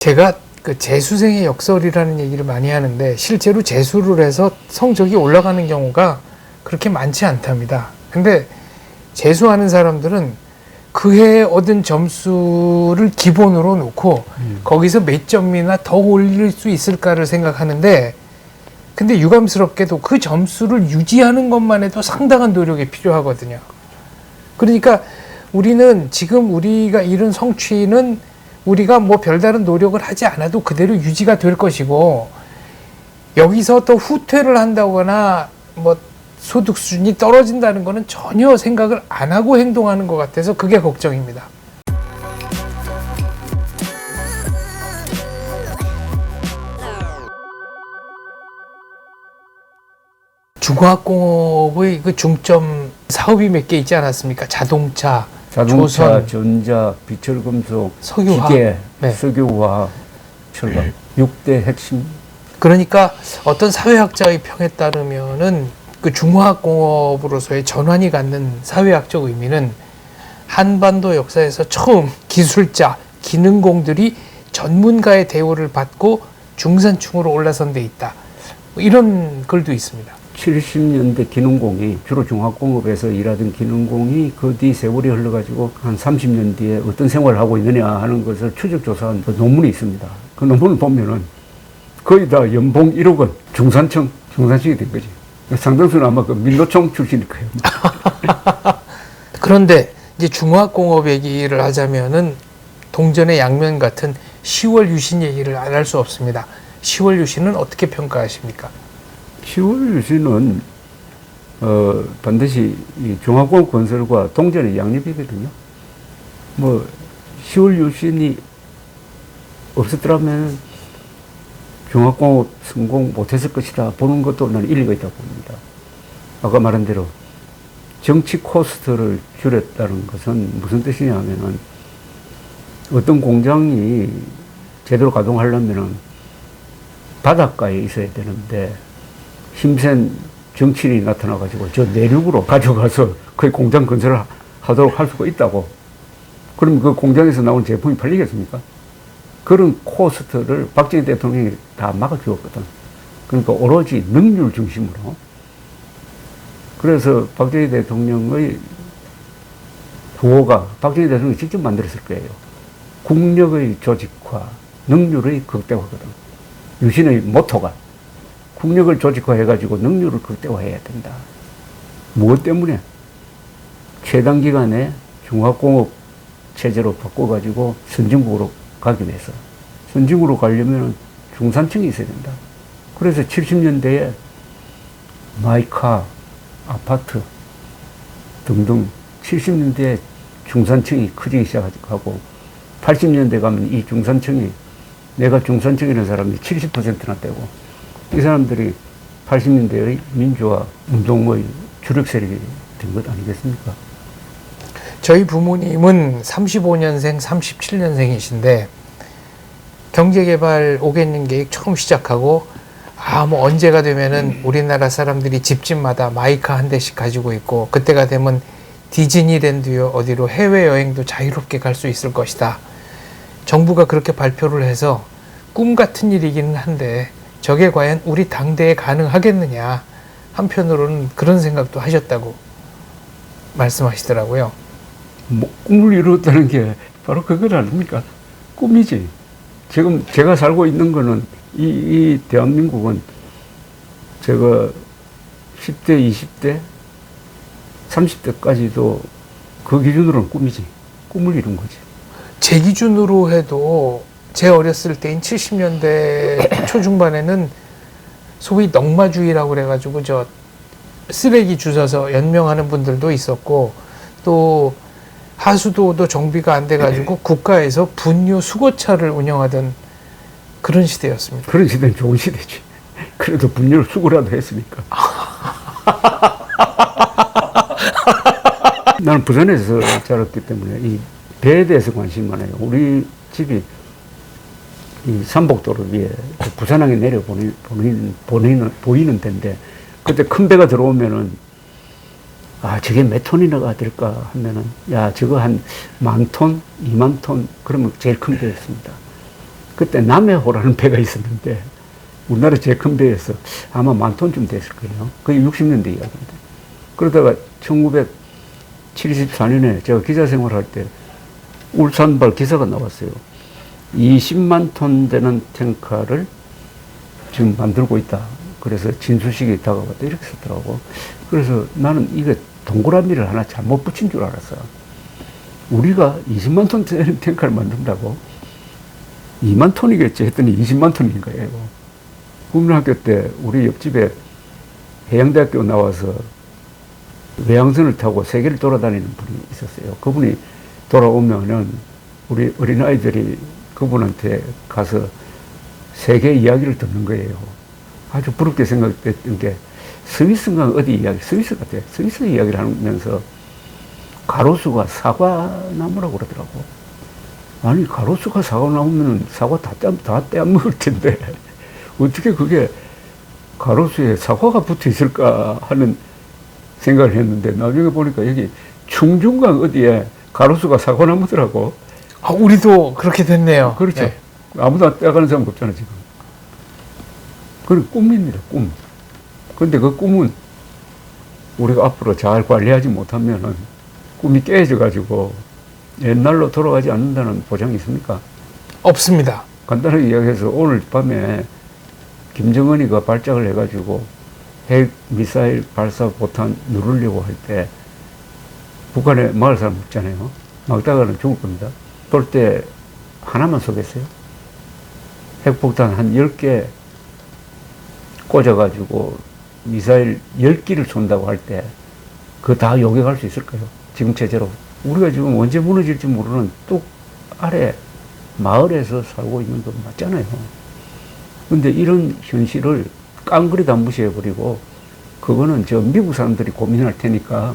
제가 그 재수생의 역설이라는 얘기를 많이 하는데 실제로 재수를 해서 성적이 올라가는 경우가 그렇게 많지 않답니다. 근데 재수하는 사람들은 그 해에 얻은 점수를 기본으로 놓고 거기서 몇 점이나 더 올릴 수 있을까를 생각하는데, 근데 유감스럽게도 그 점수를 유지하는 것만 해도 상당한 노력이 필요하거든요. 그러니까 우리는 지금 우리가 이룬 성취는 우리가 뭐 별다른 노력을 하지 않아도 그대로 유지가 될 것이고, 여기서 또 후퇴를 한다거나 뭐 소득 수준이 떨어진다는 거는 전혀 생각을 안 하고 행동하는 것 같아서 그게 걱정입니다. 중화학공업의 그 중점 사업이 몇 개 있지 않았습니까? 자동차, 조선, 전자, 비철금속, 석유화학, 기계, 네. 석유화학, 철강, 6대 핵심. 그러니까 어떤 사회학자의 평에 따르면은 그 중화학공업으로서의 전환이 갖는 사회학적 의미는 한반도 역사에서 처음 기술자, 기능공들이 전문가의 대우를 받고 중산층으로 올라선 데 있다. 이런 글도 있습니다. 70년대 기능공이, 주로 중화학공업에서 일하던 기능공이 그 뒤 세월이 흘러가지고 한 30년 뒤에 어떤 생활을 하고 있느냐 하는 것을 추적조사한 그 논문이 있습니다. 그 논문을 보면은 거의 다 연봉 1억 원, 중산층이 된 거지. 상당수는 아마 그 민노총 출신일 거예요. 그런데 이제 중화학공업 얘기를 하자면은 동전의 양면 같은 10월 유신 얘기를 안 할 수 없습니다. 10월 유신은 어떻게 평가하십니까? 10월 유신은 반드시 이 중화공업 건설과 동전의 양립이거든요. 뭐 10월 유신이 없었더라면 중화공업 성공 못했을 것이다 보는 것도 나는 일리가 있다고 봅니다. 아까 말한 대로 정치 코스트를 줄였다는 것은 무슨 뜻이냐 하면은 어떤 공장이 제대로 가동하려면은 바닷가에 있어야 되는데 힘센 정치인이 나타나가지고 저 내륙으로 가져가서 그 공장 건설을 하도록 할 수가 있다고. 그럼 그 공장에서 나온 제품이 팔리겠습니까? 그런 코스트를 박정희 대통령이 다 막아주었거든. 그러니까 오로지 능률 중심으로. 그래서 박정희 대통령의 구호가 박정희 대통령이 직접 만들었을 거예요. 국력의 조직화, 능률의 극대화거든. 유신의 모토가 국력을 조직화해가지고 능률을 극대화해야 된다. 무엇 때문에? 최단 기간에 중화공업 체제로 바꿔가지고 선진국으로 가기 위해서. 선진국으로 가려면 중산층이 있어야 된다. 그래서 70년대에 마이카, 아파트 등등 70년대에 중산층이 커지기 시작하고 80년대 가면 이 중산층이, 내가 중산층이라는 사람이 70%나 되고, 이 사람들이 80년대의 민주화 운동의 주력 세력이 된 것 아니겠습니까? 저희 부모님은 35년생, 37년생이신데 경제개발 5개년 계획 처음 시작하고 뭐 언제가 되면은 우리나라 사람들이 집집마다 마이카 한 대씩 가지고 있고 그때가 되면 디즈니랜드요 어디로 해외여행도 자유롭게 갈 수 있을 것이다. 정부가 그렇게 발표를 해서 꿈 같은 일이기는 한데 저게 과연 우리 당대에 가능하겠느냐, 한편으로는 그런 생각도 하셨다고 말씀하시더라고요. 뭐 꿈을 이루었다는 게 바로 그것 아닙니까? 꿈이지. 지금 제가 살고 있는 거는 이 대한민국은 제가 10대, 20대, 30대까지도 그 기준으로는 꿈이지. 꿈을 이룬 거지. 제 기준으로 해도 제 어렸을 때인 70년대 초중반에는 소위 넉마주의라고 그래가지고 저 쓰레기 주워서 연명하는 분들도 있었고, 또 하수도도 정비가 안 돼가지고 국가에서 분유 수거차를 운영하던 그런 시대였습니다. 그런 시대는 좋은 시대지. 그래도 분유를 수거라도 했으니까. 나는 부산에서 자랐기 때문에 이 배에 대해서 관심이 많아요. 우리 집이 이 삼복도를 위해 부산항에 내려 보이는 데인데, 그때 큰 배가 들어오면은 저게 몇 톤이나 될까 하면은 저거 한 10,000톤, 20,000톤, 그러면 제일 큰 배였습니다. 그때 남해호라는 배가 있었는데 우리나라 제일 큰 배에서 아마 10,000톤쯤 됐을 거예요. 그게 60년대 이야기입니다. 그러다가 1974년에 제가 기자 생활할 때 울산발 기사가 나왔어요. 20만 톤 되는 탱커를 지금 만들고 있다. 그래서 진수식이 다가왔다. 이렇게 썼더라고. 그래서 나는 이게 동그라미를 하나 잘못 붙인 줄 알았어. 우리가 20만 톤 되는 탱커를 만든다고? 2만 톤이겠지 했더니 20만 톤인 거예요. 국민학교 때 우리 옆집에 해양대학교 나와서 외항선을 타고 세계를 돌아다니는 분이 있었어요. 그분이 돌아오면은 우리 어린아이들이 그분한테 가서 세계 이야기를 듣는 거예요. 아주 부럽게 생각했던 게 스위스인가 어디 이야기, 스위스 같아요. 스위스 이야기를 하면서 가로수가 사과나무라고 그러더라고. 아니, 가로수가 사과나무면 사과 다 떼어먹을 텐데 어떻게 그게 가로수에 사과가 붙어 있을까 하는 생각을 했는데 나중에 보니까 여기 충중강 어디에 가로수가 사과나무더라고. 아, 우리도 그렇게 됐네요. 그렇죠. 네. 아무도 떼어가는 사람 없잖아, 지금. 그건 꿈입니다, 꿈. 근데 그 꿈은 우리가 앞으로 잘 관리하지 못하면은 꿈이 깨져가지고 옛날로 돌아가지 않는다는 보장이 있습니까? 없습니다. 간단하게 이야기해서 오늘 밤에 김정은이가 발작을 해가지고 핵 미사일 발사 포탄 누르려고 할 때 북한에 막을 사람 없잖아요. 막다가는 죽을 겁니다. 쏠 때 하나만 쏘겠어요? 핵폭탄 한 10개 꽂아가지고 미사일 10기를 쏜다고 할 때 그거 다 요격할 수 있을까요? 지금 체제로. 우리가 지금 언제 무너질지 모르는 뚝 아래 마을에서 살고 있는 거 맞잖아요. 근데 이런 현실을 깡그리도 안 무시해버리고 그거는 저 미국 사람들이 고민할 테니까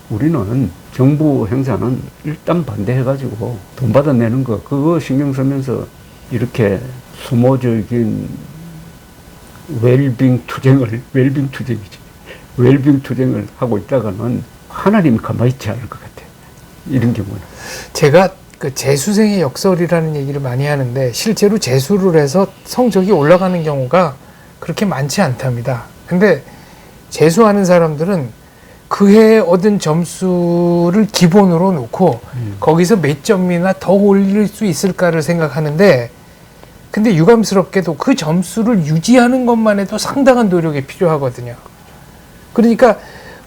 우리는 정부 행사는 일단 반대해가지고 돈 받아내는 거 그거 신경 쓰면서 이렇게 수모적인 웰빙 투쟁을 하고 있다가는 하나님이 가만히 있지 않을 것 같아요. 이런 경우는. 제가 그 재수생의 역설이라는 얘기를 많이 하는데 실제로 재수를 해서 성적이 올라가는 경우가 그렇게 많지 않답니다. 근데 재수하는 사람들은 그 해에 얻은 점수를 기본으로 놓고 거기서 몇 점이나 더 올릴 수 있을까를 생각하는데 근데 유감스럽게도 그 점수를 유지하는 것만 해도 상당한 노력이 필요하거든요. 그러니까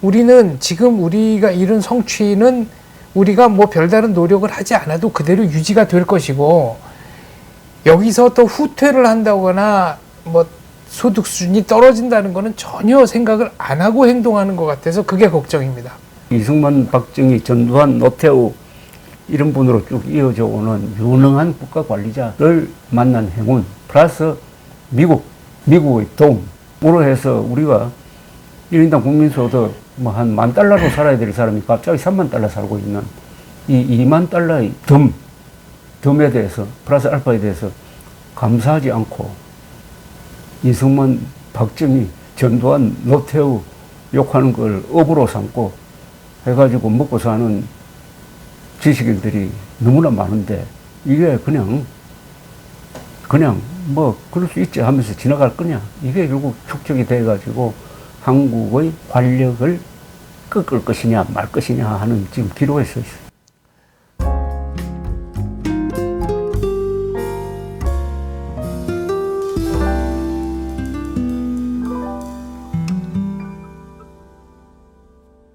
우리는 지금 우리가 이룬 성취는 우리가 뭐 별다른 노력을 하지 않아도 그대로 유지가 될 것이고 여기서 더 후퇴를 한다거나 뭐 소득 수준이 떨어진다는 거는 전혀 생각을 안 하고 행동하는 것 같아서 그게 걱정입니다. 이승만, 박정희, 전두환, 노태우 이런 분으로 쭉 이어져 오는 유능한 국가관리자를 만난 행운 플러스 미국의 도움으로 해서 우리가 1인당 국민소득 뭐 한 $10,000로 살아야 될 사람이 갑자기 $30,000 살고 있는 이 $20,000의 덤에 대해서 플러스 알파에 대해서 감사하지 않고 이승만, 박정희, 전두환, 노태우 욕하는 걸 업으로 삼고 해가지고 먹고 사는 지식인들이 너무나 많은데 이게 그냥 뭐 그럴 수 있지 하면서 지나갈 거냐. 이게 결국 축적이 돼가지고 한국의 관력을 꺾을 것이냐 말 것이냐 하는 지금 기로에 서 있어요.